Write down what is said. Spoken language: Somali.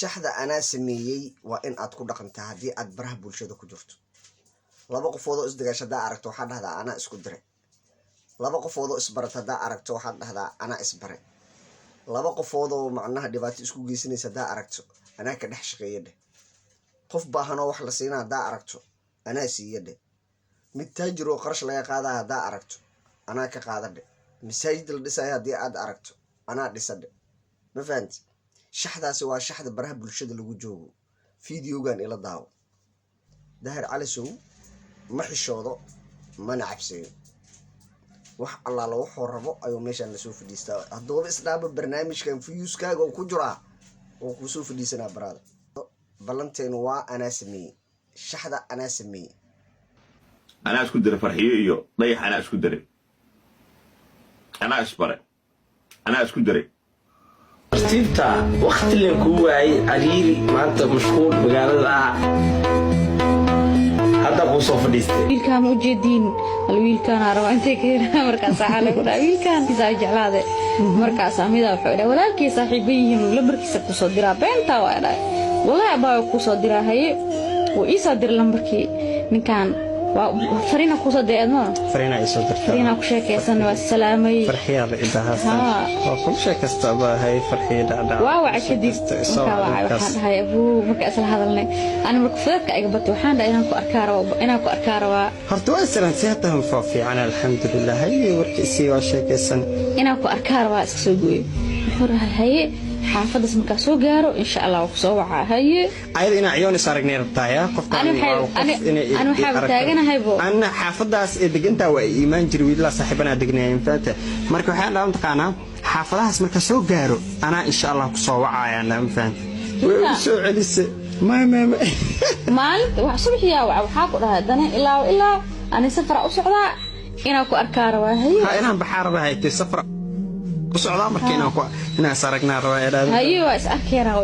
shaxda anaa sameeyay waa in aad ku dhaqantaa haddii aad baraha bulshada ku jirto. laba qofoodoo isdagaasha hadaa aragto waxaad dhahdaa anaa isku diray. laba qofoodoo isbarata hadaa aragto waxaad dhahdaa anaa isbaray. laba qofoodoo macnaha dhibaato isku geysanaysa hadaa aragto anaa ka dhex shaqeeya dheh. qof baahanoo wax la siinaa hadaa aragto anaa siiya dheh. mid taajir oo qarash laga qaadaa hadaa aragto anaa ka qaada dheh. masaajid la dhisaya haddii aad aragto anaa dhisa dheh. ma fahanti? shaxdaasi waa shaxda baraha bulshada lagu joogo. fideogan ila daawo. Daahir Calasow ma xishoodo mana cabsayo. wax allaala wuxuu rabo ayuu meeshaan lasoo fadhiistaa. haddooba isdhaaba barnaamijkan fiyuuskaaga oo ku jiraa oo kuu soo fadhiisanaa baraada. ballanteenu waa anaa sameeyey. shaxda anaa sameeyey. anaa isku diray farxiyo iyo dayax anaa isku diray. anaa isbaray. anaa isku diray. tartiibta waqti leen kuu waayay cariiri maanta mashquul magaalada ah hadda kuu soo fadhiistay wiilkaan u jeediin wiilkaan raba intay ka helaan markaas waxa lagu dhahay wiilkaan isaa jeclaade markaas amida wuxuu dhahay walaalkii saaxiibay yihiin lambarkiisa ku soo diraa beenta waa dhahay walaa baa ku soo diraa haye oo isa dir lambarkii ninkaan فرينا كوسا ديادنا فرينا يسود فرينا كوشاكيسن والسلامي فرحية إداهاسن وكل شيء كستبا هاي فرحية دعدا واو عكدي واو وحان هاي أبو مركز هذا لنا أنا مركفك أجبت وحان ده أنا كو أركاروا هرتوا أسرن سياتهم فافي أنا الحمد لله هاي وركسي وشاكيسن أنا كو أركاروا أسكسوجي حرها هاي حافظ اسمك سو جارو إن شاء الله وكسو هاي أيضا إن عيوني صارقني ربطايا أنا حابب تاجنا هايبو أنا حافظاس دقنتا وإيمان جروي الله صاحبنا دقنا ينفعته مركو حال لا متقانا حافظها اسمك سو جارو أنا إن شاء الله كسو وعايا أنا مفهمت وشو عليس ما مالك وحصبح يا وحاقر هذا إلا أنا سفر أسعدا إنا كو أركار وهي أنا بحار بهاي تسفر أسعدا مركينا كو هنا صارقنا رواية هاي واسأكيرا